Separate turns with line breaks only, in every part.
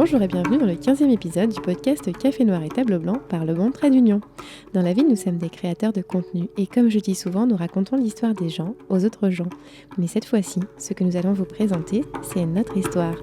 Bonjour et bienvenue dans le 15e épisode du podcast Café Noir et Table Blanc par Le Bon Trait d'Union. Dans la vie, nous sommes des créateurs de contenu et comme je dis souvent, nous racontons l'histoire des gens aux autres gens. Mais cette fois-ci, ce que nous allons vous présenter, c'est notre histoire.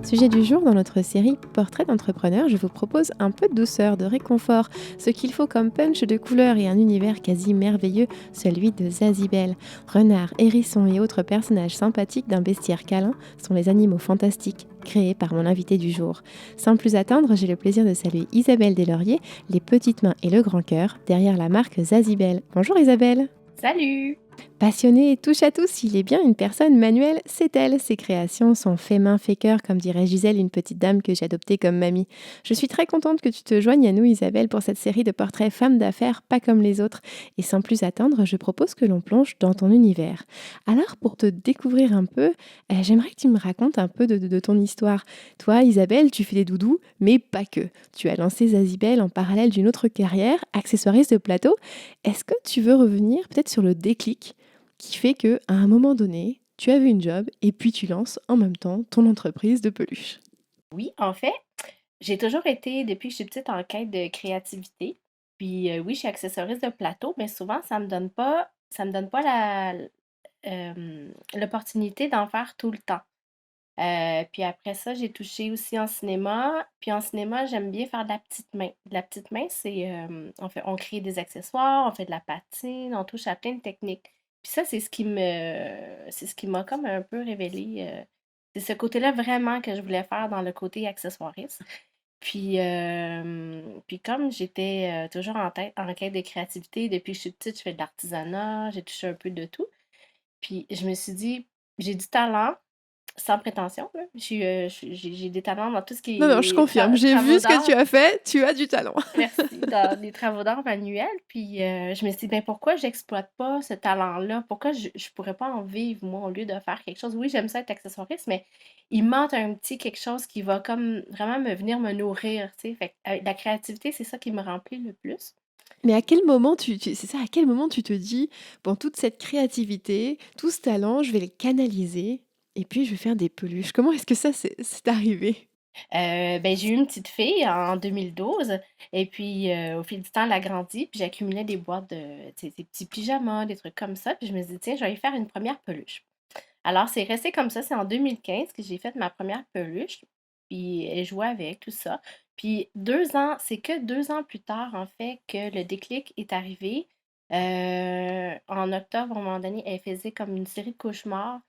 Sujet du jour dans notre série Portrait d'entrepreneur, je vous propose un peu de douceur, de réconfort, ce qu'il faut comme punch de couleurs et un univers quasi merveilleux, celui de Zazibel. Renards, hérissons et autres personnages sympathiques d'un bestiaire câlin sont les animaux fantastiques créés par mon invité du jour. Sans plus attendre, j'ai le plaisir de saluer Isabelle Deslauriers, les petites mains et le grand cœur, derrière la marque Zazibel. Bonjour Isabelle.
Salut!
Passionnée et touche à tout, s'il est bien une personne manuelle, c'est elle. Ses créations sont fait main, fait cœur, comme dirait Gisèle, une petite dame que j'ai adoptée comme mamie. Je suis très contente que tu te joignes à nous, Isabelle, pour cette série de portraits femmes d'affaires pas comme les autres. Et sans plus attendre, je propose que l'on plonge dans ton univers. Alors, pour te découvrir un peu, j'aimerais que tu me racontes un peu de ton histoire. Toi, Isabelle, tu fais des doudous, mais pas que. Tu as lancé Zazibel en parallèle d'une autre carrière, accessoiriste de plateau. Est-ce que tu veux revenir peut-être sur le déclic qui fait que à un moment donné, tu avais une job et puis tu lances en même temps ton entreprise de peluche?
Oui, en fait, j'ai toujours été, depuis que je suis petite, en quête de créativité. Puis oui, je suis accessoriste de plateau, mais souvent, ça me donne pas l'opportunité d'en faire tout le temps. Puis après ça, j'ai touché aussi en cinéma. Puis en cinéma, j'aime bien faire de la petite main. De la petite main, c'est, on crée des accessoires, on fait de la patine, on touche à plein de techniques. Puis ça, c'est ce qui m'a comme un peu révélé. C'est ce côté-là vraiment que je voulais faire dans le côté accessoiriste. Puis comme j'étais toujours en quête de créativité, depuis que je suis petite, je fais de l'artisanat, j'ai touché un peu de tout. Puis je me suis dit, j'ai du talent, sans prétention, là. J'ai des talents dans tout ce
Non, non,
qui
je
est
confirme, j'ai vu
travaux
ce que tu
d'art.
as fait, tu as du talent.
Merci, dans les travaux d'art manuels. Puis je me suis dit, ben pourquoi j'exploite pas ce talent-là? Pourquoi je pourrais pas en vivre, moi, au lieu de faire quelque chose? Oui, j'aime ça être accessoiriste, mais il manque un petit quelque chose qui va comme vraiment me venir me nourrir, tu sais. Fait que, la créativité, c'est ça qui me remplit le plus.
Mais à quel moment c'est ça, à quel moment tu te dis: «Bon, toute cette créativité, tout ce talent, je vais les canaliser et puis je vais faire des peluches». Comment est-ce que ça c'est arrivé?
Ben, j'ai eu une petite fille en 2012 et puis, au fil du temps, elle a grandi, puis j'accumulais des boîtes de, tu sais, des petits pyjamas, des trucs comme ça, puis je me suis dit: «Tiens, je vais lui faire une première peluche». Alors c'est resté comme ça, c'est en 2015 que j'ai fait ma première peluche, puis elle jouait avec, tout ça. Puis 2 ans, c'est que 2 ans plus tard, en fait, que le déclic est arrivé. En octobre, à un moment donné, elle faisait comme une série de cauchemars,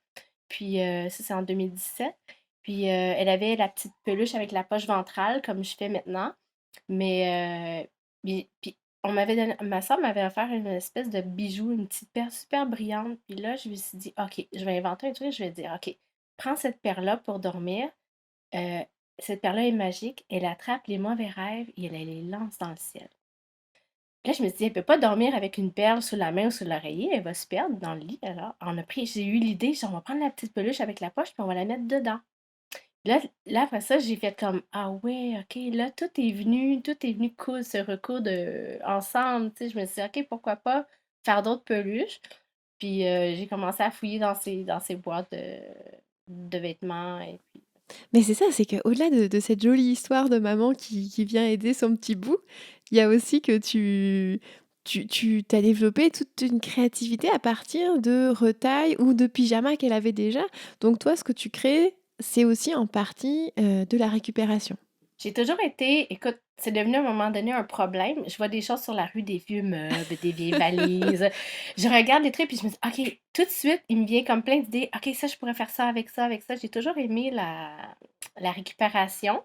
puis ça, c'est en 2017. Puis elle avait la petite peluche avec la poche ventrale, comme je fais maintenant. Mais puis on m'avait donné, ma soeur m'avait offert une espèce de bijou, une petite perle super brillante. Puis là, je me suis dit, OK, je vais inventer un truc, je vais dire, OK, prends cette perle-là pour dormir. Euh, cette perle-là est magique. Elle attrape les mauvais rêves et elle les lance dans le ciel. Là, je me suis dit, elle peut pas dormir avec une perle sous la main ou sous l'oreiller, elle va se perdre dans le lit. Alors, j'ai eu l'idée, genre, on va prendre la petite peluche avec la poche, puis on va la mettre dedans. Là, après ça, j'ai fait comme, ah ouais, ok, là, tout est venu se recoudre ensemble, tu sais. Je me suis dit, ok, pourquoi pas faire d'autres peluches. Puis j'ai commencé à fouiller dans ces boîtes de vêtements. Et puis,
Mais c'est ça, c'est qu'au-delà de cette jolie histoire de maman qui vient aider son petit bout, il y a aussi que tu as développé toute une créativité à partir de retailles ou de pyjamas qu'elle avait déjà. Donc toi, ce que tu crées, c'est aussi en partie, de la récupération.
j'ai toujours été, écoute, c'est devenu à un moment donné un problème. Je vois des choses sur la rue, des vieux meubles, des vieilles valises. Je regarde les trucs puis je me dis, OK, tout de suite, il me vient comme plein d'idées. OK, ça, je pourrais faire ça avec ça, avec ça. J'ai toujours aimé la récupération.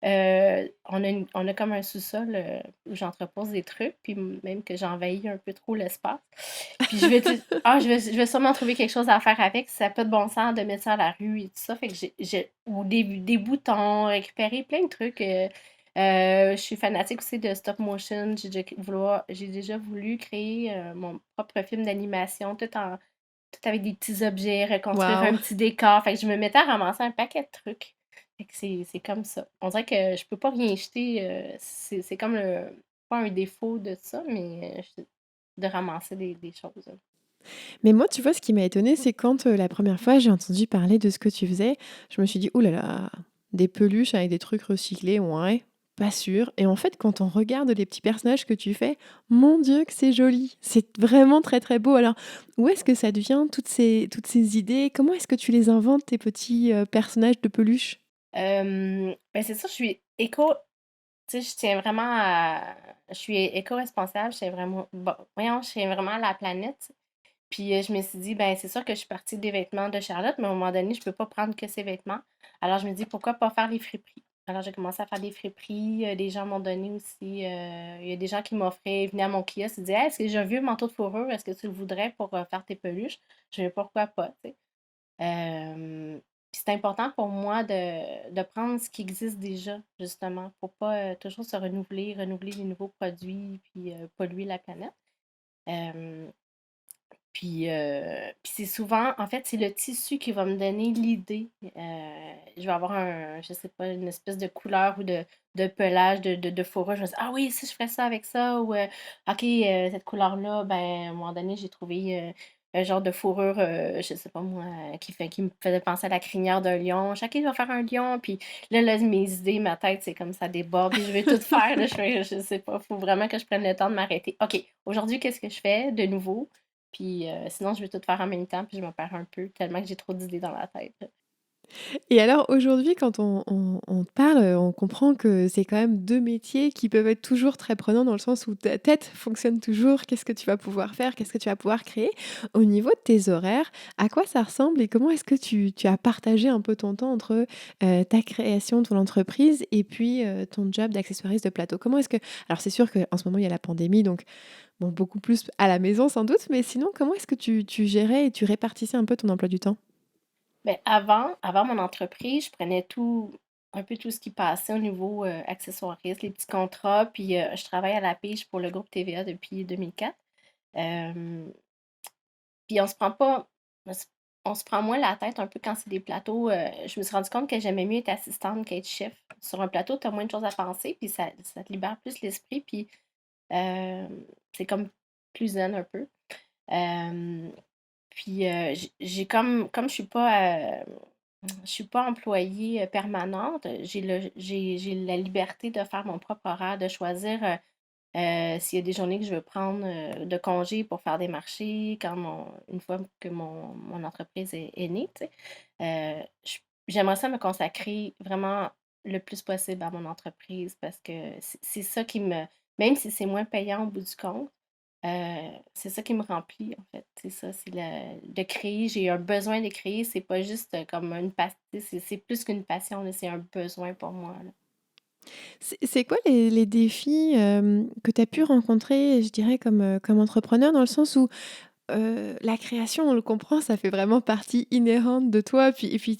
On a comme un sous-sol où j'entrepose des trucs, puis même que j'envahis un peu trop l'espace. Puis je vais sûrement trouver quelque chose à faire avec, si ça n'a pas de bon sens de mettre ça à la rue et tout ça. Fait que ou des boutons, récupérer plein de trucs. Je suis fanatique aussi de stop motion. J'ai déjà voulu créer mon propre film d'animation, tout avec des petits objets, reconstruire un
Waouh!
petit décor. Fait que je me mettais à ramasser un paquet de trucs. Fait que c'est comme ça. On dirait que je peux pas rien jeter. C'est comme pas un défaut de ça, mais de ramasser des choses.
Mais moi, tu vois, ce qui m'a étonnée, c'est quand, la première fois, j'ai entendu parler de ce que tu faisais, je me suis dit: «Ouh là là, des peluches avec des trucs recyclés, ouais, pas sûr» et en fait, quand on regarde les petits personnages que tu fais, mon Dieu que c'est joli! C'est vraiment très, très beau. Alors, où est-ce que ça devient toutes ces idées? Comment est-ce que tu les inventes, tes petits, personnages de peluche?
Ben, c'est ça, je suis éco tu sais, je tiens vraiment à je suis éco-responsable, je tiens vraiment bon, voyons, je tiens vraiment à la planète. Puis, je me suis dit: «Ben, c'est sûr que je suis partie des vêtements de Charlotte, mais à un moment donné, je peux pas prendre que ses vêtements». Alors je me dis: «Pourquoi pas faire des friperies?» Alors j'ai commencé à faire des friperies, des gens m'ont donné aussi, il y a des gens qui m'offraient ils venaient à mon kiosque, ils disaient: «Hey, est-ce que j'ai un vieux manteau de fourrure, est-ce que tu le voudrais pour, faire tes peluches?» Je fais: «Pourquoi pas?» tu sais? Puis c'est important pour moi de prendre ce qui existe déjà, justement, pour pas, toujours se renouveler, renouveler des nouveaux produits, puis, polluer la planète. Hem puis c'est souvent en fait, c'est le tissu qui va me donner l'idée. Je vais avoir je sais pas, une espèce de couleur ou de pelage de fourrure. Je me dis: «Ah oui, si je ferais ça avec ça» ou «OK, cette couleur-là, ben, à un moment donné, j'ai trouvé, un genre de fourrure, je sais pas moi, qui me faisait penser à la crinière d'un lion. OK, je vais faire un lion», puis là, mes idées, ma tête, c'est comme ça déborde, puis je vais tout faire, là, je fais je sais pas, faut vraiment que je prenne le temps de m'arrêter. OK, aujourd'hui, qu'est-ce que je fais de nouveau? Puis, sinon je vais tout faire en même temps, puis je me perds un peu tellement que j'ai trop d'idées dans la tête.
Et alors aujourd'hui, quand on te parle, on comprend que c'est quand même 2 métiers qui peuvent être toujours très prenants dans le sens où ta tête fonctionne toujours. Qu'est-ce que tu vas pouvoir faire? Qu'est-ce que tu vas pouvoir créer? Au niveau de tes horaires, à quoi ça ressemble et comment est-ce que tu as partagé un peu ton temps entre, ta création, ton entreprise et puis, ton job d'accessoiriste de plateau? Comment est-ce que alors c'est sûr qu'en ce moment, il y a la pandémie donc bon, beaucoup plus à la maison sans doute, mais sinon comment est-ce que tu gérais et tu répartissais un peu ton emploi du temps?
Mais avant mon entreprise, je prenais un peu tout ce qui passait au niveau, accessoiriste, les petits contrats, puis, je travaille à la pige pour le groupe TVA depuis 2004. Hem, puis on se prend moins la tête un peu quand c'est des plateaux, je me suis rendu compte que j'aimais mieux être assistante qu'être chef. Sur un plateau, tu as moins de choses à penser, puis ça te libère plus l'esprit, puis, c'est comme plus zen un peu. Hem Puis, comme je suis pas employée, permanente, j'ai la liberté de faire mon propre horaire, de choisir, s'il y a des journées que je veux prendre, de congé pour faire des marchés une fois que mon entreprise est née, tu sais. J'aimerais ça me consacrer vraiment le plus possible à mon entreprise parce que c'est ça qui me même si c'est moins payant au bout du compte, c'est ça qui me remplit, en fait. C'est ça, c'est de créer. J'ai un besoin de créer, c'est pas juste, comme une passion, c'est plus qu'une passion, là, c'est un besoin pour moi, là.
C'est quoi les défis, que tu as pu rencontrer, je dirais comme entrepreneur? Dans le sens où, la création, on le comprend, ça fait vraiment partie inhérente de toi, puis et puis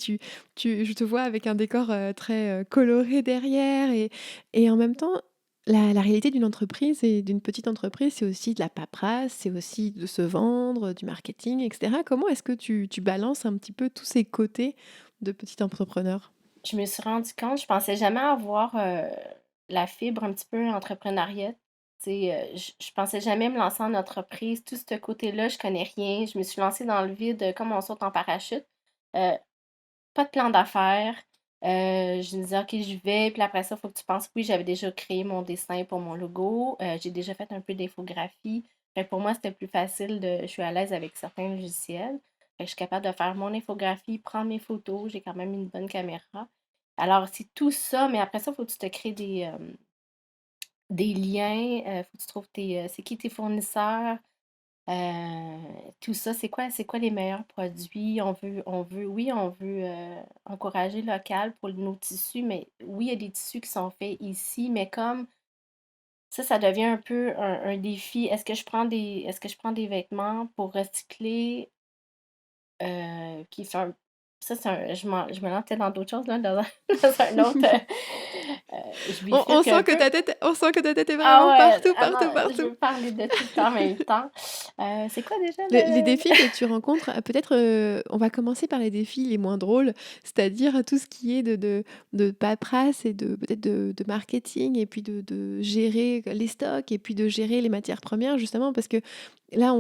je te vois avec un décor, très, coloré derrière et en même temps, la réalité d'une entreprise et d'une petite entreprise, c'est aussi de la paperasse, c'est aussi de se vendre, du marketing et cetera. Comment est-ce que tu balances un petit peu tous ces côtés de petit entrepreneur?
Je me suis rendu compte, je pensais jamais avoir, la fibre un petit peu entrepreneuriat. Tu sais, je pensais jamais me lancer en entreprise. Tout ce côté-là, je connais rien. Je me suis lancée dans le vide, comme on saute en parachute. Heu, Pas de plan d'affaires. Je me disais: «OK, j'y vais», puis après ça, il faut que tu penses oui, j'avais déjà créé mon dessin pour mon logo, j'ai déjà fait un peu d'infographie. Fait que pour moi, c'était plus facile je suis à l'aise avec certains logiciels. Fait que je suis capable de faire mon infographie, prendre mes photos, j'ai quand même une bonne caméra. Alors c'est tout ça, mais après ça, il faut que tu te crées des liens, faut que tu trouves c'est qui tes fournisseurs, tout ça, c'est quoi les meilleurs produits? Oui, on veut, encourager local pour nos tissus, mais oui, il y a des tissus qui sont faits ici, mais comme ça devient un peu un défi. Est-ce que je prends des vêtements pour recycler, qui sont Ça, je me lance peut-être dans d'autres choses, là, dans un dans un autre, je
On
bifurque un
sent que
peu.
ta tête est
Ah
vraiment
ouais,
partout,
ah non,
partout,
je
partout.
veux parler de tout le temps en même temps. C'est quoi déjà
Les
le
défis que tu rencontres, peut-être, on va commencer par les défis les moins drôles, c'est-à-dire tout ce qui est de paperasse et de peut-être de marketing et puis de gérer les stocks et puis de gérer les matières premières justement parce que là,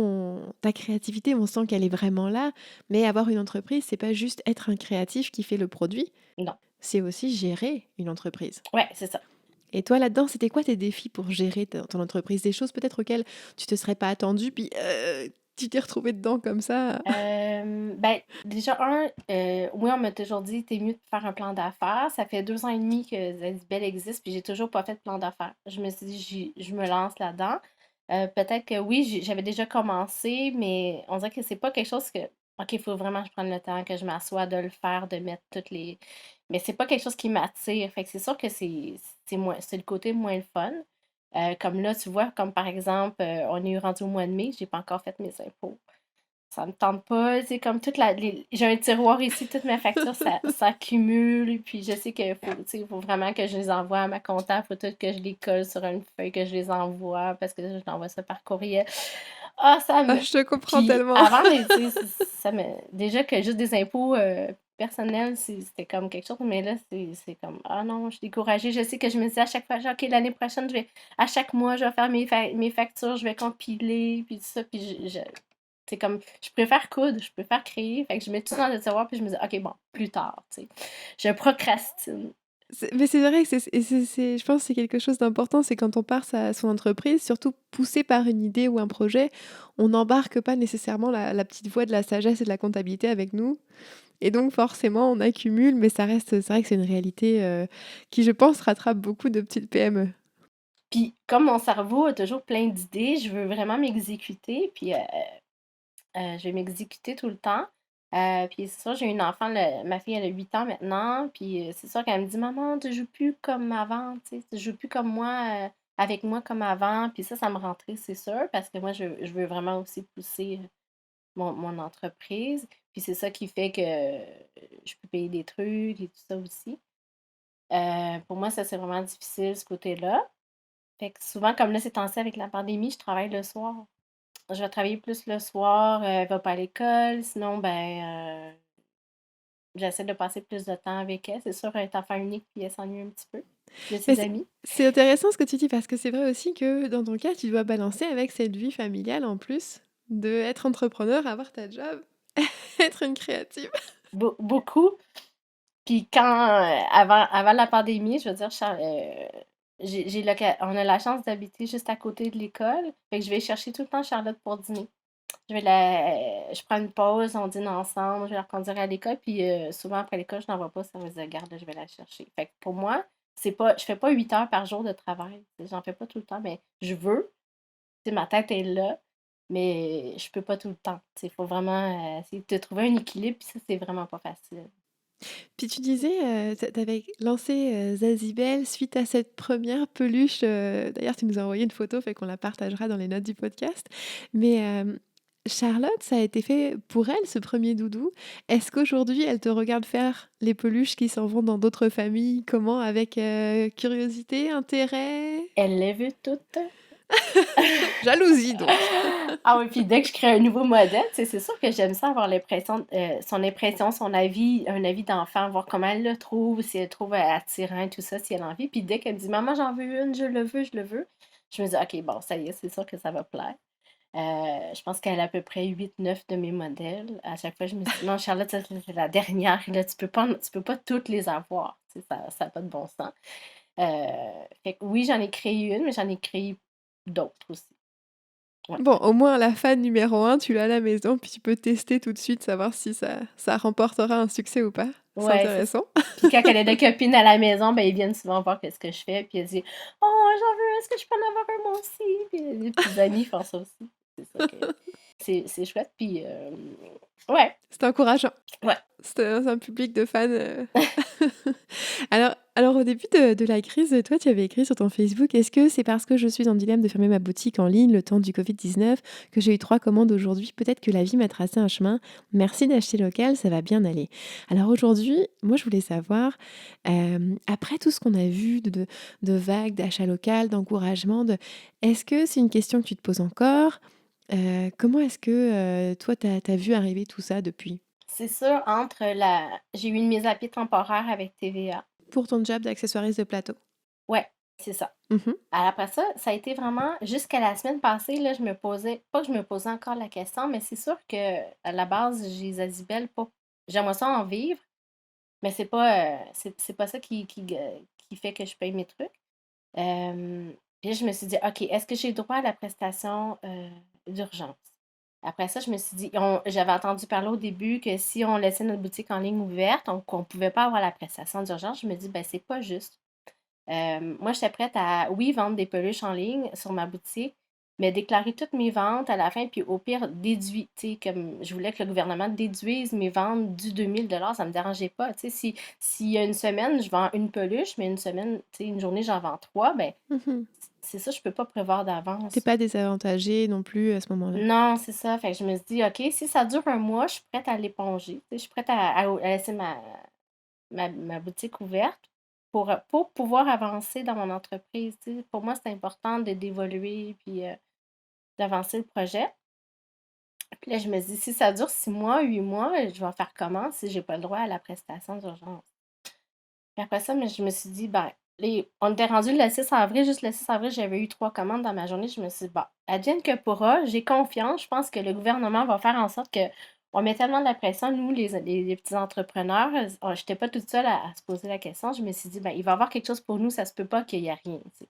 ta créativité, on sent qu'elle est vraiment là, mais avoir une entreprise, c'est pas juste être un créatif qui fait le produit,
non,
c'est aussi gérer une entreprise.
ouais, c'est ça.
Et toi, là-dedans, c'était quoi tes défis pour gérer ton entreprise? Des choses peut-être auxquelles tu te serais pas attendu, puis tu t'es retrouvé dedans comme ça.
Ben, déjà, oui, on m'a toujours dit, t'es mieux de faire un plan d'affaires. Ça fait 2 ans et demi que Zadibel existe, puis j'ai toujours pas fait de plan d'affaires. Je me suis dit, je me lance là-dedans. Peut-être que oui, j'avais déjà commencé, mais on dirait que c'est pas quelque chose que, OK, il faut vraiment que je prenne le temps, que je m'assoie de le faire, de mettre toutes les. Mais c'est pas quelque chose qui m'attire. Fait que c'est sûr que c'est le côté moins le fun. Comme là, tu vois, comme par exemple, on est rendu au mois de mai, j'ai pas encore fait mes impôts. Ça me tente pas, c'est comme j'ai un tiroir ici, toutes mes factures, ça s'accumule, puis je sais qu'il faut, tu sais, faut vraiment que je les envoie à ma comptable, faut tout que je les colle sur une feuille, que je les envoie, parce que je l'envoie ça par courriel. Ah, ça
Ah,
me...
je te comprends
Puis
tellement.
avant, tu sais, ça me... Déjà que juste des impôts personnels, c'était comme quelque chose, mais là, c'est comme, ah non, je suis découragée. Je sais que je me dis à chaque fois, genre, OK, l'année prochaine, à chaque mois, je vais faire mes factures, je vais compiler, puis tout ça, puis c'est comme, je préfère coudre, je préfère créer. Fait que je mets tout dans le tiroir, puis je me dis, OK, bon, plus tard, tu sais. Je procrastine.
Mais c'est vrai que je pense que c'est quelque chose d'important, c'est quand on part son entreprise, surtout poussé par une idée ou un projet, on n'embarque pas nécessairement la petite voix de la sagesse et de la comptabilité avec nous. Et donc forcément, on accumule, mais c'est vrai que c'est une réalité qui, je pense, rattrape beaucoup de petites PME.
Puis, comme mon cerveau a toujours plein d'idées, je veux vraiment m'exécuter, puis je vais m'exécuter tout le temps. Puis c'est sûr, j'ai une enfant, ma fille, elle a 8 ans maintenant, puis c'est sûr qu'elle me dit, Maman, tu joues plus comme avant, tu sais, tu joues plus comme moi, avec moi comme avant. Puis ça me rend triste, c'est sûr, parce que moi, je veux vraiment aussi pousser mon entreprise. Puis c'est ça qui fait que je peux payer des trucs et tout ça aussi. Pour moi, ça, c'est vraiment difficile, ce côté-là. Fait que souvent, comme là, ces temps-ci, avec la pandémie, je travaille le soir. Je vais travailler plus le soir, elle va pas à l'école. Sinon, ben, j'essaie de passer plus de temps avec elle. C'est sûr, elle est enfant unique, puis elle s'ennuie un petit peu de
Mais
ses amis.
c'est intéressant ce que tu dis, parce que c'est vrai aussi que dans ton cas, tu dois balancer avec cette vie familiale en plus, de être entrepreneur, avoir ta job, être une créative.
Beaucoup. Puis avant la pandémie, je veux dire, on a la chance d'habiter juste à côté de l'école. Fait que je vais chercher tout le temps Charlotte pour dîner. Je prends une pause, on dîne ensemble, je vais la reconduire à l'école, puis souvent après l'école, je n'en vais pas au service de garde, je vais la chercher. Fait que pour moi, je fais pas 8 heures par jour de travail. J'en fais pas tout le temps, mais je veux. Tu sais, ma tête est là, mais je peux pas tout le temps. Il faut vraiment essayer de trouver un équilibre, puis ça, c'est vraiment pas facile.
Puis tu disais, tu avais lancé, Zazibel suite à cette première peluche, d'ailleurs tu nous as envoyé une photo, fait qu'on la partagera dans les notes du podcast. Mais, Charlotte, ça a été fait pour elle, ce premier doudou. Est-ce qu'aujourd'hui, elle te regarde faire les peluches qui s'en vont dans d'autres familles? Comment? Avec, curiosité, intérêt?
Elle l'a vu toute.
Jalousie donc.
Ah oui, puis dès que je crée un nouveau modèle, tu sais, c'est sûr que j'aime ça avoir son impression, son avis, un avis d'enfant, voir comment elle le trouve, si elle le trouve attirant, tout ça, si elle a envie. Puis dès qu'elle me dit, Maman, j'en veux une, je le veux, je le veux, je me dis, OK, bon, ça y est, c'est sûr que ça va plaire. Je pense qu'elle a à peu près 8 9 de mes modèles. À chaque fois, je me dis, non, Charlotte, ça, c'est la dernière. Là, tu peux pas toutes les avoir. Tu sais, ça n'a pas de bon sens. Fait que oui, j'en ai créé une, mais j'en ai créé d'autres aussi. Ouais.
Bon, au moins la fan numéro un, tu l'as à la maison, puis tu peux tester tout de suite, savoir si ça remportera un succès ou pas. C'est
Ouais, c'est ça.
intéressant.
Puis quand elle a des copines à la maison, ben, ils viennent souvent voir qu'est-ce que je fais. Puis elle dit, Oh, j'en veux, est-ce que je peux en avoir un moi aussi? Puis les petits amis font ça aussi. C'est ça que. c'est chouette, puis ouais,
C'est encourageant.
ouais.
C'est un public de fans, alors au début de la crise, toi, tu avais écrit sur ton Facebook: «Est-ce que c'est parce que je suis dans le dilemme de fermer ma boutique en ligne le temps du Covid-19 que j'ai eu 3 commandes aujourd'hui? Peut-être que la vie m'a tracé un chemin. Merci d'acheter local, ça va bien aller». Alors aujourd'hui, moi, je voulais savoir, après tout ce qu'on a vu de vagues d'achat local, d'encouragement, est-ce que c'est une question que tu te poses encore? Comment est-ce que, toi, tu as vu arriver tout ça depuis?
C'est sûr, j'ai eu une mise à pied temporaire avec TVA.
Pour ton job d'accessoiriste de plateau?
Ouais, c'est ça.
Mmh.
Alors après ça, ça a été vraiment jusqu'à la semaine passée, là, je me posais, pas que je me posais encore la question, mais c'est sûr que à la base, j'ai Zazibel pour, j'aimerais ça en vivre, mais c'est pas ça qui fait que je paye mes trucs. Puis là, je me suis dit, OK, est-ce que j'ai droit à la prestation d'urgence? Après ça, je me suis dit, j'avais entendu parler au début que si on laissait notre boutique en ligne ouverte, qu'on ne pouvait pas avoir la prestation d'urgence. Je me dis, ben, c'est pas juste. Moi, j'étais prête à, oui, vendre des peluches en ligne sur ma boutique, mais déclarer toutes mes ventes à la fin, puis au pire, déduire, tu sais, comme je voulais que le gouvernement déduise mes ventes du 2000 ça me dérangeait pas. Tu sais, s'il y a une semaine, je vends une peluche, mais une semaine, tu sais, une journée, j'en vends trois, ben,
Mmh.
c'est ça, je peux pas prévoir
Tu
d'avance.
pas désavantagée non plus à ce moment-là?
Non, c'est ça. Fait que je me suis dit, OK, si ça dure un mois, je suis prête à l'éponger. Tu sais, je suis prête à laisser ma boutique ouverte pour pouvoir avancer dans mon entreprise. Tu sais. Pour moi, c'est important d'évoluer puis d'avancer le projet. Puis là, je me dis, si ça dure 6 mois, 8 mois, je vais faire comment si j'ai pas le droit à la prestation d'urgence? Puis après ça, mais je me suis dit, ben, on était rendu le 6 avril, juste le 6 avril, j'avais eu 3 commandes dans ma journée. Je me suis dit, bon, advienne que pourra, j'ai confiance. Je pense que le gouvernement va faire en sorte que on met tellement de la pression, nous, les petits entrepreneurs. Je n'étais pas toute seule à se poser la question. Je me suis dit, ben, il va y avoir quelque chose pour nous, ça se peut pas qu'il y ait rien. Tu sais.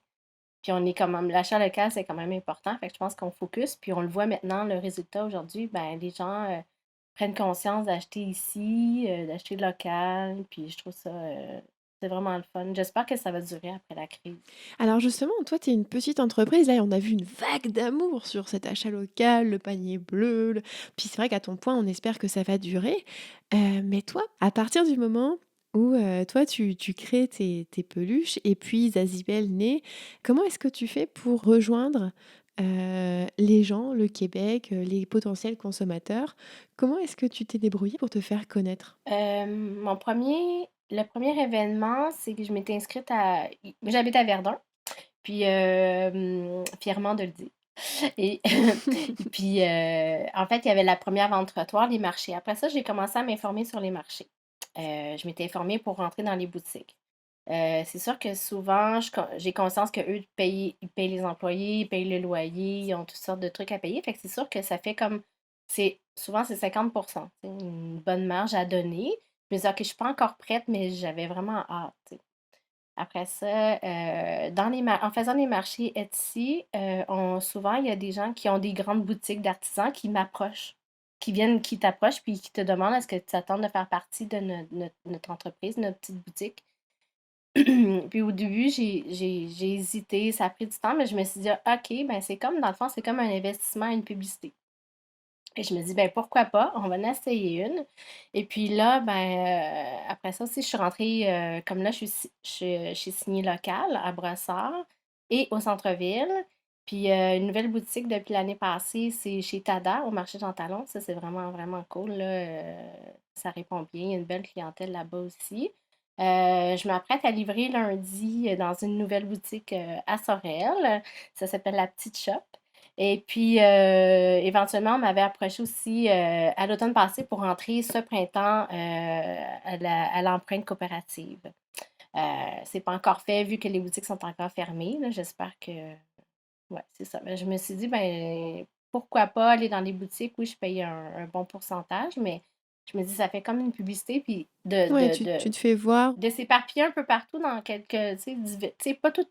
Puis on est quand même, l'achat local, c'est quand même important. Fait que je pense qu'on focus. Puis on le voit maintenant, le résultat aujourd'hui, ben, les gens prennent conscience d'acheter ici, d'acheter local. Puis je trouve ça, c'est vraiment le fun. J'espère que ça va durer après la crise.
Alors justement, toi, tu es une petite entreprise, là, on a vu une vague d'amour sur cet achat local, le panier bleu, puis c'est vrai qu'à ton point, on espère que ça va durer. Mais toi, à partir du moment où, toi, tu crées tes peluches et puis Zazibel naît, comment est-ce que tu fais pour rejoindre, les gens, le Québec, les potentiels consommateurs? Comment est-ce que tu t'es débrouillée pour te faire connaître?
Le premier événement, c'est que je m'étais inscrite j'habite à Verdun, puis fièrement de le dire. Et, et puis, en fait, il y avait la première vente trottoir, les marchés. Après ça, j'ai commencé à m'informer sur les marchés. Je m'étais informée pour rentrer dans les boutiques. C'est sûr que souvent, j'ai conscience qu'eux ils payent les employés, ils payent le loyer, ils ont toutes sortes de trucs à payer. Fait que c'est sûr que ça fait comme. Souvent, c'est 50%, tu sais, une bonne marge à donner. Je me disais, OK, je suis pas encore prête, mais j'avais vraiment hâte. Tu sais. Après ça, en faisant les marchés Etsy, souvent, il y a des gens qui ont des grandes boutiques d'artisans qui m'approchent, qui t'approchent, puis qui te demandent est-ce que tu t'attends de faire partie de notre entreprise, notre petite boutique. Puis au début, j'ai hésité, ça a pris du temps, mais je me suis dit, ah, OK, ben c'est comme, dans le fond, c'est comme un investissement, une publicité. Et je me dis, ben pourquoi pas, on va en essayer une. Et puis là, ben après ça aussi, je suis rentrée, comme là, je suis signée locale à Brossard et au centre-ville. Puis une nouvelle boutique depuis l'année passée, c'est chez Tada, au marché Jean Talon. Ça, c'est vraiment, vraiment cool, là. Ça répond bien. Il y a une belle clientèle là-bas aussi. Je m'apprête à livrer lundi dans une nouvelle boutique à Sorel. Ça s'appelle La Petite Shop. Et puis, éventuellement, on m'avait approché aussi à l'automne passé pour rentrer ce printemps à l'empreinte coopérative. C'est pas encore fait vu que les boutiques sont encore fermées. Là. J'espère que. Ouais, c'est ça. Mais je me suis dit, ben, pourquoi pas aller dans les boutiques? Oui, je paye un bon pourcentage, mais je me dis, ça fait comme une publicité, puis
Ouais, tu te fais voir.
de s'éparpiller un peu partout dans quelques, tu sais, pas tout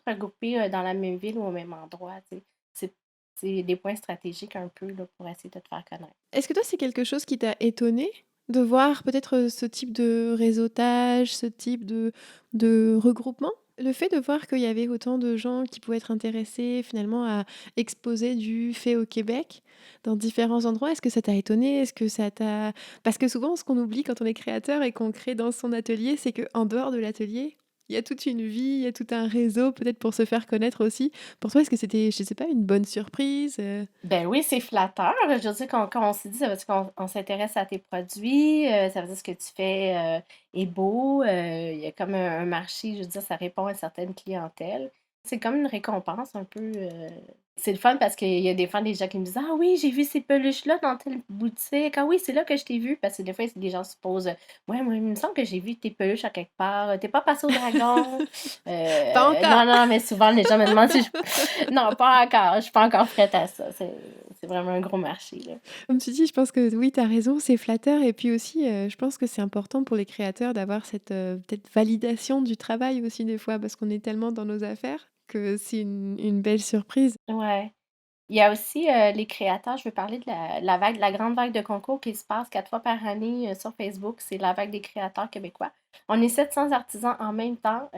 regrouper dans la même ville ou au même endroit, tu sais. C'est c'est des points stratégiques un peu là, pour essayer de te faire connaître.
Est-ce que toi, c'est quelque chose qui t'a étonné de voir peut-être, ce type de réseautage, ce type de regroupement? Le fait de voir qu'il y avait autant de gens qui pouvaient être intéressés finalement à exposer du fait au Québec dans différents endroits, est-ce que ça t'a étonné? Est-ce que ça t'a parce que souvent ce qu'on oublie quand on est créateur et qu'on crée dans son atelier, c'est qu'en dehors de l'atelier, il y a toute une vie, il y a tout un réseau peut-être pour se faire connaître aussi. Pour toi, est-ce que c'était, je sais pas, une bonne surprise?
Ben oui, c'est flatteur. Je veux dire, quand on s'est dit, ça veut dire qu'on s'intéresse à tes produits, ça veut dire ce que tu fais est beau, il y a comme un marché, je veux dire, ça répond à une certaine clientèle. C'est comme une récompense un peu. C'est le fun parce qu'il y a des fois des gens qui me disent: Ah oui, j'ai vu ces peluches-là dans telle boutique. Ah oui, c'est là que je t'ai vu. Parce que des fois, des gens se posent: Ouais, moi, il me semble que j'ai vu tes peluches à quelque part. T'es pas passé au dragon.
Pas encore!
Non, non, mais souvent, les gens me demandent si je. Non, pas encore. Je suis pas encore prête à ça. C'est vraiment un gros marché, là.
Comme tu dis, je pense que oui, tu as raison, c'est flatteur et puis aussi, je pense que c'est important pour les créateurs d'avoir cette, peut-être validation du travail aussi des fois parce qu'on est tellement dans nos affaires que c'est une belle surprise.
Ouais. Il y a aussi les créateurs, je veux parler de la vague, la grande vague de concours qui se passe 4 fois par année sur Facebook. C'est la vague des créateurs québécois. On est 700 artisans en même temps.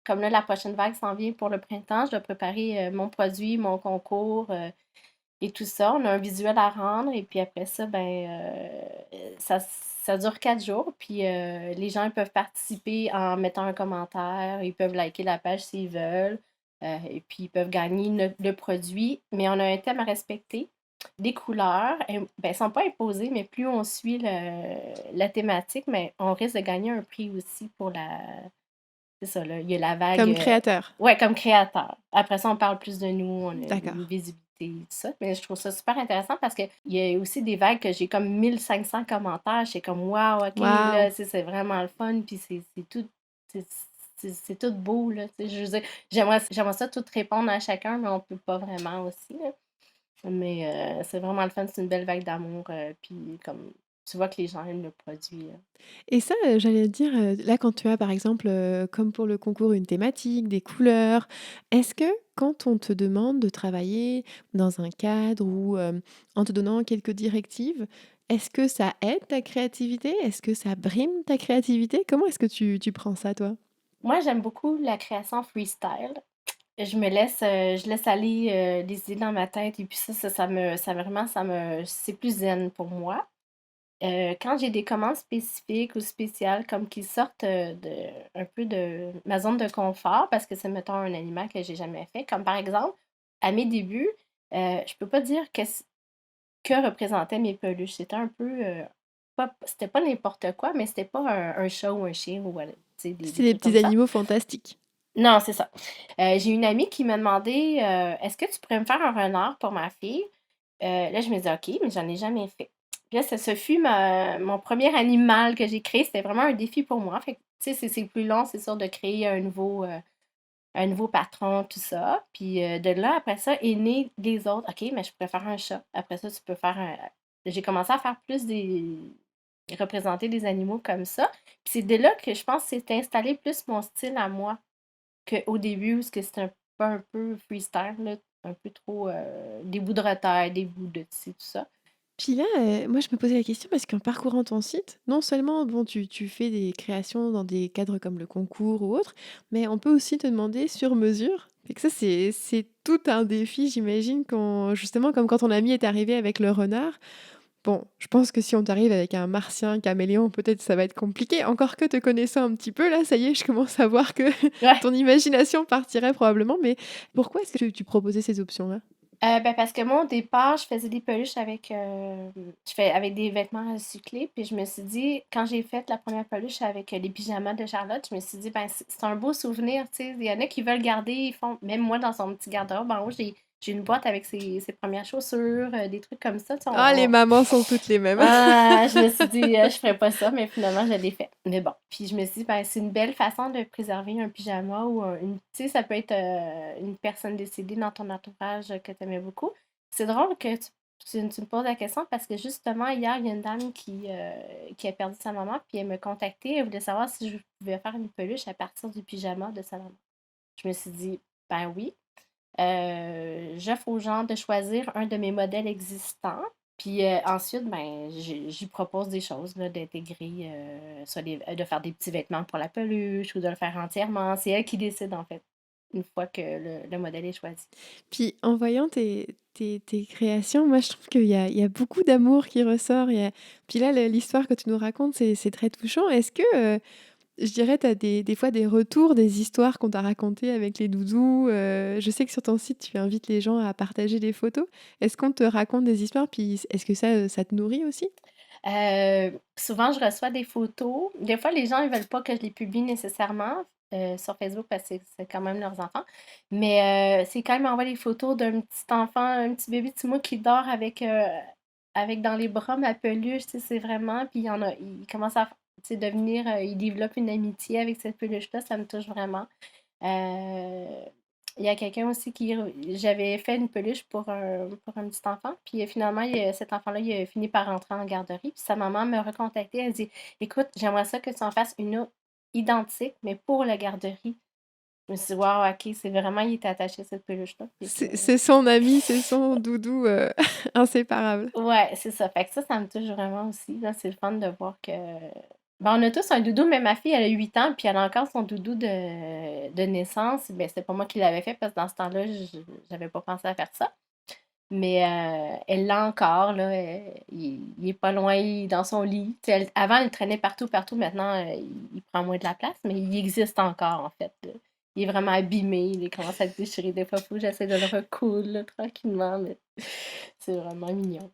Comme là, la prochaine vague s'en vient pour le printemps, je dois préparer mon produit, mon concours et tout ça. On a un visuel à rendre et puis après ça, ben, ça dure 4 jours. Puis les gens ils peuvent participer en mettant un commentaire, ils peuvent liker la page s'ils veulent. Et puis, ils peuvent gagner le produit, mais on a un thème à respecter. Les couleurs, ben, elles ne sont pas imposées, mais plus on suit la thématique, mais on risque de gagner un prix aussi pour la. C'est ça, là. Il y a la vague.
Comme créateur.
Ouais, comme créateur. Après ça, on parle plus de nous, on a une
D'accord.
visibilité, tout ça. Mais je trouve ça super intéressant parce qu'il y a aussi des vagues que j'ai comme 1500 commentaires. C'est comme, waouh, OK,
Waouh!
là, c'est vraiment le fun. Puis c'est tout. C'est c'est tout beau, là. Je veux dire, j'aimerais ça tout répondre à chacun, mais on peut pas vraiment aussi, là. Mais c'est vraiment le fun, c'est une belle vague d'amour. Puis comme tu vois que les gens aiment le produit.
Et ça, j'allais te dire, là, quand tu as, par exemple, comme pour le concours, une thématique, des couleurs, est-ce que quand on te demande de travailler dans un cadre ou, en te donnant quelques directives, est-ce que ça aide ta créativité? Est-ce que ça brime ta créativité? Comment est-ce que tu prends ça, toi?
Moi, j'aime beaucoup la création freestyle. Je laisse aller les idées dans ma tête et puis vraiment, c'est plus zen pour moi. Quand j'ai des commandes spécifiques ou spéciales, comme qui sortent un peu de ma zone de confort, parce que c'est, mettons, un animal que j'ai jamais fait, comme par exemple, à mes débuts, je peux pas dire que représentaient mes peluches. C'était un peu, c'était pas n'importe quoi, mais c'était pas un chat ou un chien ou voilà, tu sais, des
C'est des
trucs comme
petits
ça.
animaux fantastiques.
Non, c'est ça. J'ai une amie qui m'a demandé, est-ce que tu pourrais me faire un renard pour ma fille? Là, je me dis: «OK», mais j'en ai jamais fait. Puis là, ce fut mon premier animal que j'ai créé. C'était vraiment un défi pour moi. Fait que, tu sais, c'est plus long, c'est sûr, de créer un nouveau patron, tout ça. Puis de là, après ça, est né les autres. OK, mais je pourrais faire un chat. Après ça, tu peux faire un. J'ai commencé à faire plus représenter des animaux comme ça. Puis c'est de là que je pense que c'est installé plus mon style à moi qu'au début, parce que c'était un peu freestyle, là, un peu trop des bouts de retail, des bouts de ci, tout ça.
Puis là, moi je me posais la question parce qu'en parcourant ton site, non seulement bon tu fais des créations dans des cadres comme le concours ou autre, mais on peut aussi te demander sur mesure et que ça c'est tout un défi j'imagine quand justement comme quand ton ami est arrivé avec le renard. Bon, je pense que si on t'arrive avec un martien caméléon, peut-être ça va être compliqué. Encore que te connaissant un petit peu là, ça y est, je commence à voir que
Ouais.
ton imagination partirait probablement, mais pourquoi est-ce que tu proposais ces options-là?
Ben, parce que moi, au départ, je faisais des peluches avec, je fais avec des vêtements recyclés. Puis je me suis dit, quand j'ai fait la première peluche avec les pyjamas de Charlotte, je me suis dit, ben, c'est un beau souvenir, tu sais. Il y en a qui veulent garder, ils font, même moi, dans son petit garde-robe, en haut, j'ai une boîte avec ses premières chaussures, des trucs comme ça, tu sais.
Ah les mamans sont toutes les mêmes.
Ah, je me suis dit, je ferais pas ça, mais finalement, je l'ai fait. Mais bon, puis je me suis dit, ben, c'est une belle façon de préserver un pyjama ou tu sais, ça peut être une personne décédée dans ton entourage que tu aimais beaucoup. C'est drôle que tu me poses la question parce que justement, hier, il y a une dame qui a perdu sa maman, puis elle me contactait, elle voulait savoir si je pouvais faire une peluche à partir du pyjama de sa maman. Je me suis dit, ben oui. J'offre aux gens de choisir un de mes modèles existants. Puis ensuite, ben, j'y propose des choses, là, d'intégrer, soit de faire des petits vêtements pour la peluche ou de le faire entièrement. C'est elle qui décide, en fait, une fois que le modèle est choisi.
Puis en voyant tes créations, moi je trouve qu'il y a beaucoup d'amour qui ressort. Puis là, l'histoire que tu nous racontes, c'est très touchant. Est-ce que, je dirais, tu as des fois des retours, des histoires qu'on t'a racontées avec les doudous? Je sais que sur ton site, tu invites les gens à partager des photos. Est-ce qu'on te raconte des histoires? Puis est-ce que ça te nourrit aussi?
Souvent, je reçois des photos. Des fois, les gens, ils veulent pas que je les publie nécessairement sur Facebook parce que c'est quand même leurs enfants. Mais c'est quand ils m'envoient des photos d'un petit enfant, un petit bébé de 6 mois qui dort avec dans les bras ma peluche, tu sais, c'est vraiment. Puis il commence à, tu sais, devenir, il développe une amitié avec cette peluche-là, ça me touche vraiment. Euh, il y a quelqu'un aussi qui. J'avais fait une peluche pour un petit enfant. Puis finalement, cet enfant-là, il a fini par rentrer en garderie. Puis sa maman me recontactait. Elle dit: Écoute, j'aimerais ça que tu en fasses une autre identique, mais pour la garderie. Je me suis dit: Waouh, ok, c'est vraiment, il était attaché à cette peluche-là. Puis
C'est son ami, c'est son doudou, inséparable.
ouais, c'est ça. Fait que ça me touche vraiment aussi. Là, c'est le fun de voir que. Ben, on a tous un doudou, mais ma fille, elle a 8 ans, puis elle a encore son doudou de naissance. Ben, c'est pas moi qui l'avais fait parce que dans ce temps-là, j'avais pas pensé à faire ça. Mais elle l'a encore, là. Il est pas loin, il est dans son lit. Tu sais, avant, elle traînait partout, partout. Maintenant, il prend moins de la place, mais il existe encore, en fait, là. Il est vraiment abîmé, il commence à se déchirer des fois. Faut que j'essaie de le recoudre, là, tranquillement, mais c'est vraiment mignon.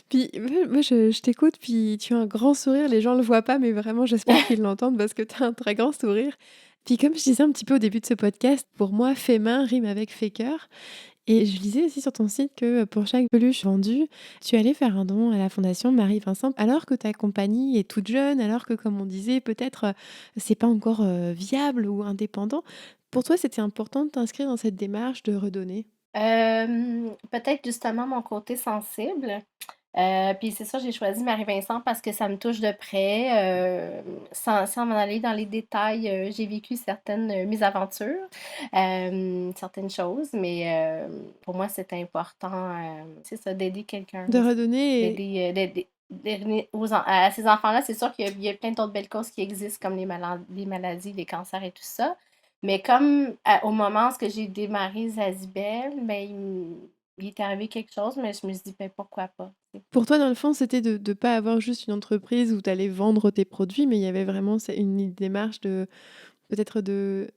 Puis moi je t'écoute, puis tu as un grand sourire. Les gens le voient pas, mais vraiment j'espère qu'ils l'entendent parce que tu as un très grand sourire. Puis comme je disais un petit peu au début de ce podcast, pour moi, fait main rime avec fait cœur. Et je lisais aussi sur ton site que pour chaque peluche vendue, tu allais faire un don à la fondation Marie-Vincent, alors que ta compagnie est toute jeune, alors que, comme on disait, peut-être c'est pas encore viable ou indépendant. Pour toi, c'était important de t'inscrire dans cette démarche de redonner.
Peut-être justement mon côté sensible. Puis c'est ça, j'ai choisi Marie-Vincent parce que ça me touche de près. Sans m'en aller dans les détails, j'ai vécu certaines mésaventures, certaines choses, mais pour moi, c'est important, c'est ça, d'aider quelqu'un,
De redonner.
d'aider à ces enfants-là. C'est sûr qu'il y a plein d'autres belles causes qui existent, comme les maladies, les cancers et tout ça. Mais comme au moment où j'ai démarré Zazibel, ben, il est arrivé quelque chose, mais je me suis dit, ben, pourquoi pas, tu sais.
Pour toi, dans le fond, c'était de ne pas avoir juste une entreprise où tu allais vendre tes produits, mais il y avait vraiment une démarche de peut-être de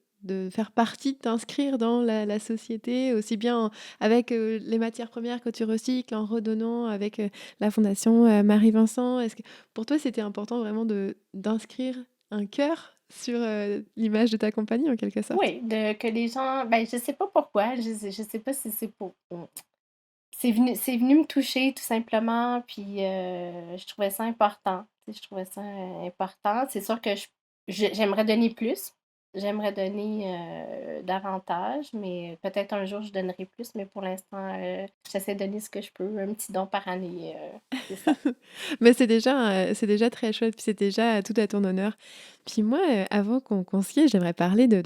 faire partie, de t'inscrire dans la société, aussi bien avec les matières premières que tu recycles, en redonnant avec la fondation Marie-Vincent. Est-ce que pour toi, c'était important vraiment d'inscrire un cœur sur l'image de ta compagnie, en quelque sorte?
Oui, que les gens, ben, je sais pas pourquoi, je sais pas si c'est pour. C'est venu me toucher tout simplement, puis je trouvais ça important. Tu sais, je trouvais ça important. C'est sûr que j'aimerais donner plus. J'aimerais donner davantage, mais peut-être un jour je donnerai plus, mais pour l'instant, j'essaie de donner ce que je peux, un petit don par année, c'est ça.
Mais c'est déjà très chouette, puis c'est déjà tout à ton honneur. Puis moi, avant qu'on se quitte, j'aimerais parler de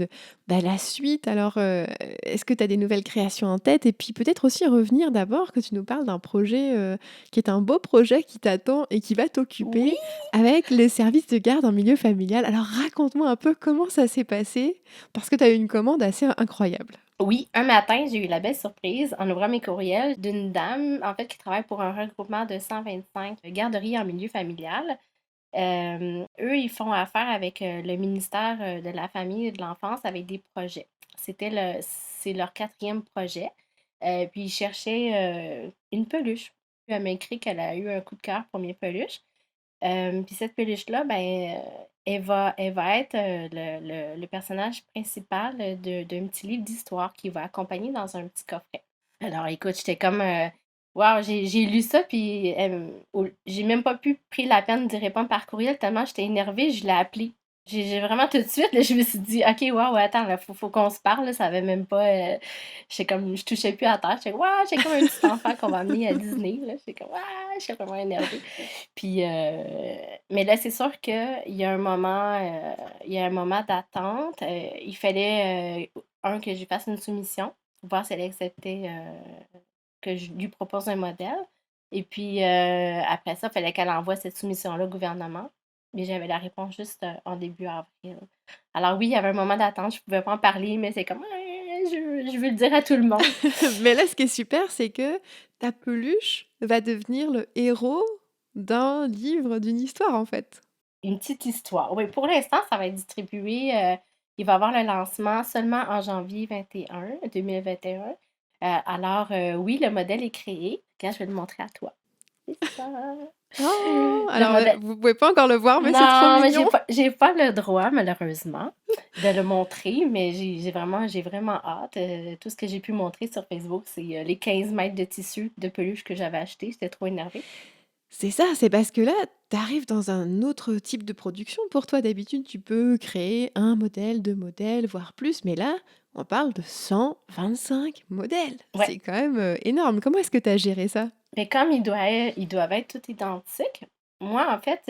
la suite. Alors, est-ce que tu as des nouvelles créations en tête? Et puis peut-être aussi revenir d'abord que tu nous parles d'un projet, qui est un beau projet qui t'attend et qui va
Oui!
t'occuper avec les services de garde en milieu familial. Alors raconte-moi un peu comment ça s'est passé? Parce que tu as eu une commande assez incroyable.
Oui, un matin, j'ai eu la belle surprise en ouvrant mes courriels d'une dame, en fait, qui travaille pour un regroupement de 125 garderies en milieu familial. Eux, ils font affaire avec le ministère de la Famille et de l'Enfance avec des projets. C'est leur quatrième projet. Puis ils cherchaient une peluche. Puis elle m'a écrit qu'elle a eu un coup de cœur pour mes peluches. Puis cette peluche-là, ben, elle va être le personnage principal d'un petit livre d'histoire qui va accompagner dans un petit coffret. Alors écoute, j'étais comme, waouh, j'ai lu ça, puis j'ai même pas pu pris la peine d'y répondre par courriel tellement j'étais énervée, je l'ai appelé. J'ai vraiment tout de suite, là, je me suis dit, OK, waouh, attends, là, faut qu'on se parle, là, ça avait même pas, j'étais comme, je touchais plus à terre, j'étais, waouh, j'étais comme un petit enfant qu'on va amener à Disney, là, j'étais comme, waouh, j'étais vraiment énervée. Puis, mais là, c'est sûr il y a un moment d'attente. Il fallait, que je lui fasse une soumission pour voir si elle acceptait que je lui propose un modèle. Et puis après ça, il fallait qu'elle envoie cette soumission-là au gouvernement. Mais j'avais la réponse juste en début avril. Alors oui, il y avait un moment d'attente, je pouvais pas en parler, mais c'est comme je veux le dire à tout le monde.
Mais là, ce qui est super, c'est que ta peluche va devenir le héros d'un livre, d'une histoire, en fait.
Une petite histoire. Oui, pour l'instant, ça va être distribué. Il va y avoir le lancement seulement en janvier 2021. Alors, oui, le modèle est créé. Regarde, je vais le montrer à toi. C'est ça.
Oh!
Le
Alors,
modèle.
vous pouvez pas encore le voir, mais c'est trop
Non, mais
mignon.
j'ai pas le droit, malheureusement, de le montrer, mais j'ai vraiment hâte. Tout ce que j'ai pu montrer sur Facebook, c'est les 15 mètres de tissu de peluche que j'avais acheté. J'étais trop énervée.
C'est ça, c'est parce que là, tu arrives dans un autre type de production. Pour toi, d'habitude, tu peux créer un modèle, 2 modèles, voire plus, mais là, on parle de 125 modèles.
Ouais.
C'est quand même, énorme. Comment est-ce que tu as géré ça?
Mais comme ils doivent être tous identiques, moi, en fait,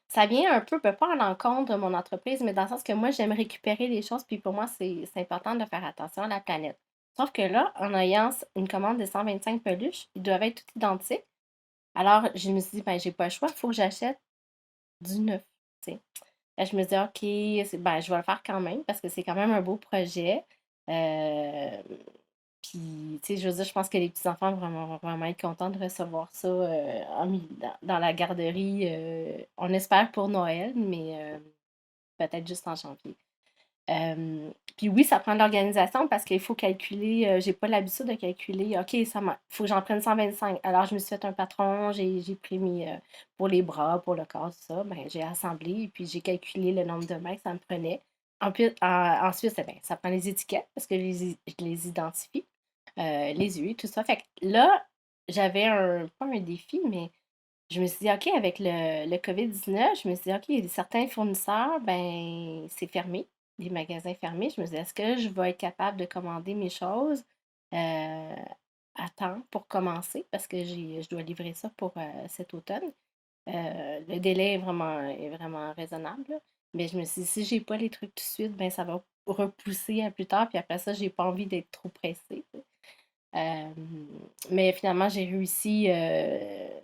ça vient un peu, pas à l'encontre de mon entreprise, mais dans le sens que moi, j'aime récupérer les choses, puis pour moi, c'est important de faire attention à la planète. Sauf que là, en ayant une commande de 125 peluches, ils doivent être tous identiques. Alors, je me suis dit, ben, j'ai pas le choix, il faut que j'achète du neuf, tu sais. Là, je me dis, OK, ben, je vais le faire quand même parce que c'est quand même un beau projet. Euh, Puis, tu sais, je veux dire, je pense que les petits-enfants vont vraiment être contents de recevoir ça dans la garderie. On espère pour Noël, mais peut-être juste en janvier. Puis oui, ça prend de l'organisation parce qu'il faut calculer. J'ai pas l'habitude de calculer. OK, faut que j'en prenne 125. Alors, je me suis fait un patron, j'ai pris pour les bras, pour le corps, tout ça. Ben, j'ai assemblé et puis j'ai calculé le nombre de mètres que ça me prenait. Ensuite, ben, ça prend les étiquettes parce que je les identifie, les yeux, tout ça. Fait que là, j'avais pas un défi, mais je me suis dit, OK, avec le COVID-19, je me suis dit, OK, certains fournisseurs, ben, c'est fermé, les magasins fermés. Je me suis dit, est-ce que je vais être capable de commander mes choses euh, à temps pour commencer? Parce que je dois livrer ça pour cet automne. Le délai est vraiment raisonnable, là. Mais je me suis dit, si j'ai pas les trucs tout de suite, ben, ça va repousser à plus tard. Puis après ça, j'ai pas envie d'être trop pressée. Euh, mais finalement, j'ai réussi.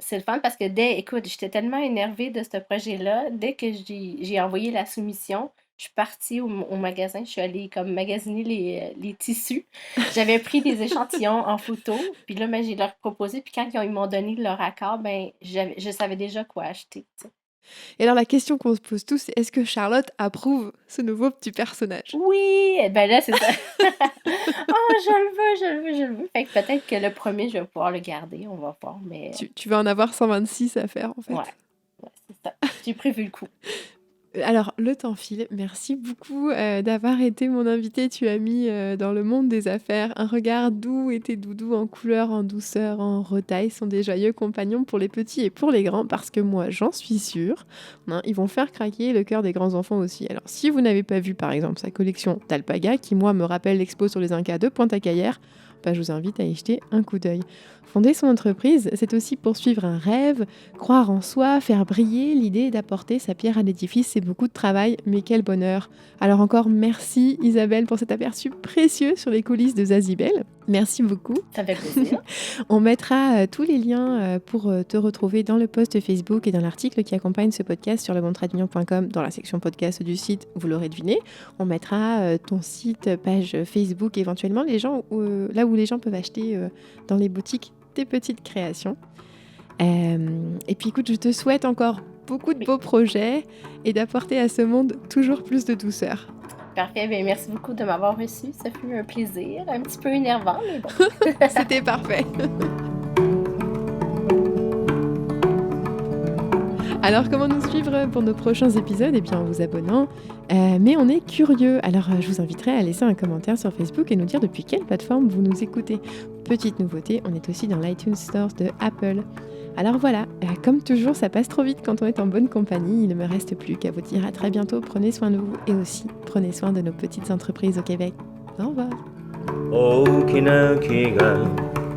C'est le fun parce que écoute, j'étais tellement énervée de ce projet-là. Dès que j'ai envoyé la soumission, je suis partie au magasin. Je suis allée comme magasiner les tissus. J'avais pris des échantillons en photo. Puis là, ben, j'ai leur proposé. Puis quand ils m'ont donné leur accord, ben, je savais déjà quoi acheter, tu sais.
Et alors, la question qu'on se pose tous, c'est est-ce que Charlotte approuve ce nouveau petit personnage?
Oui, eh ben là, c'est ça. Oh, je le veux, je le veux, je le veux. Fait que peut-être que le premier, je vais pouvoir le garder. On va voir, mais
Tu vas en avoir 126 à faire, en
ouais,
fait.
ouais, c'est ça. J'ai prévu le coup.
Alors, le temps file. Merci beaucoup d'avoir été mon invité. Tu as mis dans le monde des affaires un regard doux et tes doudous en couleur, en douceur, en retaille sont des joyeux compagnons pour les petits et pour les grands parce que moi, j'en suis sûre, hein, ils vont faire craquer le cœur des grands enfants aussi. Alors, si vous n'avez pas vu, par exemple, sa collection d'alpaga, qui, moi, me rappelle l'expo sur les Incas de Pointe-à-Cayère, bah, je vous invite à y jeter un coup d'œil. Fonder son entreprise, c'est aussi poursuivre un rêve, croire en soi, faire briller. L'idée d'apporter sa pierre à l'édifice, c'est beaucoup de travail, mais quel bonheur. Alors encore merci Isabelle pour cet aperçu précieux sur les coulisses de Zazibel. Merci beaucoup.
Ça fait plaisir.
On mettra tous les liens pour te retrouver dans le post Facebook et dans l'article qui accompagne ce podcast sur lebontradignan.com dans la section podcast du site, vous l'aurez deviné. On mettra ton site, page Facebook, éventuellement là où les gens peuvent acheter dans les boutiques tes petites créations. Et puis écoute, je te souhaite encore beaucoup de beaux projets et d'apporter à ce monde toujours plus de douceur.
Parfait, bien, merci beaucoup de m'avoir reçu. Ça fut un plaisir, un petit peu énervant, mais bon.
C'était parfait. Alors, comment nous suivre pour nos prochains épisodes? Eh bien, en vous abonnant. Mais on est curieux. Alors, je vous inviterai à laisser un commentaire sur Facebook et nous dire depuis quelle plateforme vous nous écoutez. Petite nouveauté, on est aussi dans l'iTunes Store de Apple. Alors voilà, comme toujours, ça passe trop vite quand on est en bonne compagnie. Il ne me reste plus qu'à vous dire à très bientôt. Prenez soin de vous et aussi prenez soin de nos petites entreprises au Québec. Au revoir.
大きな木が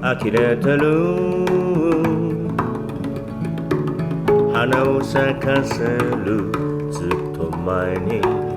呆れてる花を咲かせるずっと前に